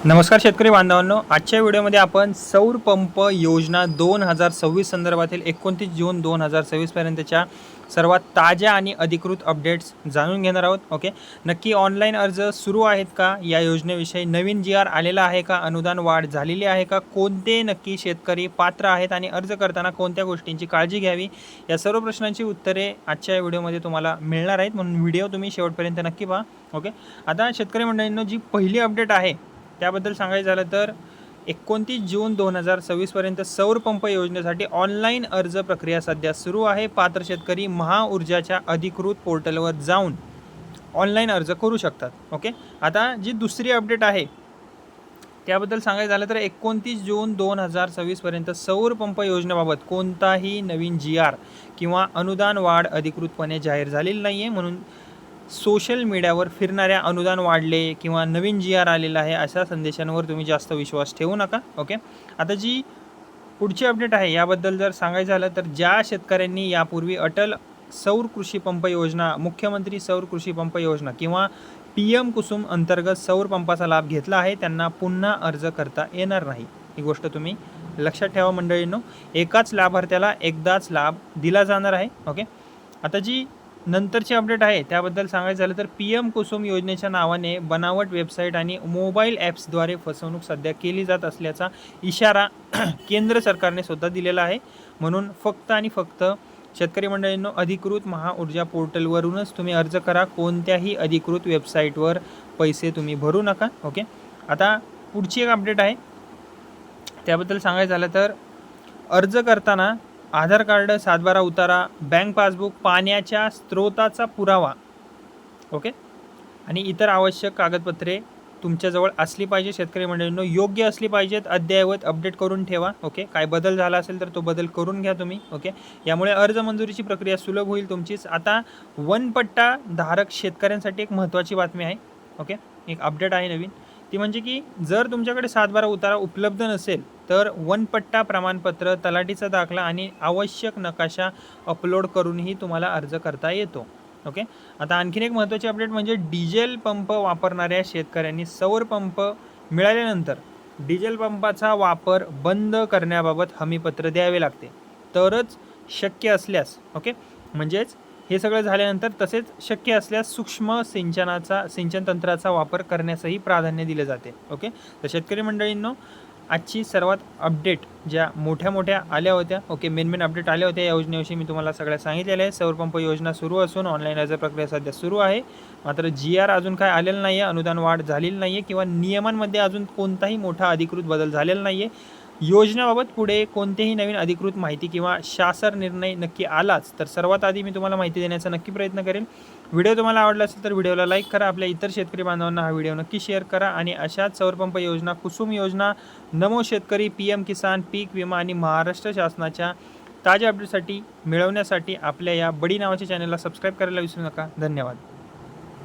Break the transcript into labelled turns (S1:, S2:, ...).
S1: नमस्कार शेतकरी बांधवांनो, आजच्या व्हिडिओमध्ये आपण सौर पंप योजना 2026 संदर्भातील 29 जून 2026 पर्यंतच्या सर्वात ताज्या आणि अधिकृत अपडेट्स जाणून घेणार आहोत. ओके, नक्की ऑनलाईन अर्ज सुरू आहेत का, या योजनेविषयी नवीन जी आर आलेला आहे का, अनुदान वाढ झालेली आहे का, कोणते नक्की शेतकरी पात्र आहेत आणि अर्ज करताना कोणत्या गोष्टींची काळजी घ्यावी, या सर्व प्रश्नांची उत्तरे आजच्या व्हिडिओमध्ये तुम्हाला मिळणार आहेत. म्हणून व्हिडिओ तुम्ही शेवटपर्यंत नक्की पहा. ओके, आता शेतकरी मंडळींनो, जी पहिली अपडेट आहे त्याबद्दल सांगायचं झालं तर 29 जून 2026 पर्यंत सौर पंप योजनेसाठी ऑनलाईन अर्ज प्रक्रिया सध्या सुरू आहे. पात्र शेतकरी महाऊर्जाच्या अधिकृत पोर्टलवर जाऊन ऑनलाईन अर्ज करू शकतात. ओके, आता जी दुसरी अपडेट आहे त्याबद्दल सांगायचं झालं तर 29 जून 2026 पर्यंत सौर पंप योजनेबाबत कोणताही नवीन जी आर किंवा अनुदान वाढ अधिकृतपणे जाहीर झालेली नाही आहे. म्हणून सोशल मीडियावर फिरणाऱ्या अनुदान वाढले किंवा नवीन जी आर आलेला आहे अशा संदेशांवर तुम्ही जास्त विश्वास ठेवू नका. ओके, आता जी पुढची अपडेट आहे याबद्दल जर सांगायचं झालं तर ज्या शेतकऱ्यांनी यापूर्वी अटल सौर कृषी पंप योजना, मुख्यमंत्री सौर कृषी पंप योजना किंवा PM कुसुम अंतर्गत सौर पंपाचा लाभ घेतला आहे त्यांना पुन्हा अर्ज करता येणार नाही. ही गोष्ट तुम्ही लक्षात ठेवा मंडळींनो. एकाच लाभार्थ्याला एकदाच लाभ दिला जाणार आहे. ओके, आता जी नंतरची अपडेट आहे त्याबद्दल सांगायचं झालं तर PM कुसुम योजनेच्या नावाने बनावट वेबसाईट आणि मोबाईल ॲप्सद्वारे फसवणूक सध्या केली जात असल्याचा इशारा केंद्र सरकारने सुद्धा दिलेला आहे. म्हणून फक्त आणि फक्त शेतकरी मंडळींनो, अधिकृत महाऊर्जा पोर्टलवरूनच तुम्ही अर्ज करा. कोणत्याही अधिकृत वेबसाईटवर पैसे तुम्ही भरू नका. ओके, आता पुढची एक अपडेट आहे त्याबद्दल सांगायचं झालं तर अर्ज करताना आधार कार्ड, 7/12 उतारा, बँक पासबुक, पाण्याच्या स्रोताचा पुरावा, ओके, आणि इतर आवश्यक कागदपत्रे तुमच्याजवळ असली पाहिजे. शेतकरी मंडळींनो, योग्य असली पाहिजेत, अद्ययावत अपडेट करून ठेवा. ओके, काय बदल झाला असेल तर तो बदल करून घ्या तुम्ही. ओके, यामुळे अर्ज मंजुरीची प्रक्रिया सुलभ होईल तुमचीच. आता वनपट्टा धारक शेतकऱ्यांसाठी एक महत्त्वाची बातमी आहे. ओके, एक अपडेट आहे नवीन, ती म्हणजे की जर तुमच्याकडे 7/12 उतारा उपलब्ध नसेल तर वनपट्टा प्रमाणपत्र, तलाठीचा दाखला आणि आवश्यक नकाशा अपलोड करूनही तुम्हाला अर्ज करता येतो. ओके, आता आणखीन एक महत्त्वाची अपडेट म्हणजे डिझेल पंप वापरणाऱ्या शेतकऱ्यांनी सौर पंप मिळाल्यानंतर डिझेल पंपाचा वापर बंद करण्याबाबत हमीपत्र द्यावे लागते. तरच शक्य असल्यास, ओके, म्हणजेच हे सगळं झाल्यानंतर तसेच शक्य असल्यास सूक्ष्म सिंचन तंत्राचा वापर करण्यासही प्राधान्य दिले जाते. ओके, तर शेतकरी मंडळींनो, आजची सर्वात अपडेट ज्या मोठ्या आल्या होत्या, ओके, मेन अपडेट आल्या होत्या या योजनेविषयी मी तुम्हाला सगळ्या सांगितलेलं आहे. सौरपंप योजना सुरू असून ऑनलाईन अर्ज प्रक्रिया सध्या सुरू आहे. मात्र GR अजून काय आलेलं नाही आहे, अनुदान वाढ झालेली नाही आहे किंवा नियमांमध्ये अजून कोणताही मोठा अधिकृत बदल झालेला नाही आहे. योजनेबाबत पुढे कोणतेही नवीन अधिकृत माहिती किंवा शासन निर्णय नक्की आलाच तर सर्वात आधी मी तुम्हाला माहिती देण्याचा नक्की प्रयत्न करेन. व्हिडिओ तुम्हाला आवडला असेल तर व्हिडिओला लाईक करा. आपल्या इतर शेतकरी बांधवांना हा व्हिडिओ नक्की शेअर करा आणि अशाच सौरपंप योजना, कुसुम योजना, नमो शेतकरी, PM किसान, पीक विमा आणि महाराष्ट्र शासनाच्या ताज्या अपडेटसाठी मिळवण्यासाठी आपल्या या बडी नावाच्या चॅनलला सबस्क्राईब करायला विसरू नका. धन्यवाद.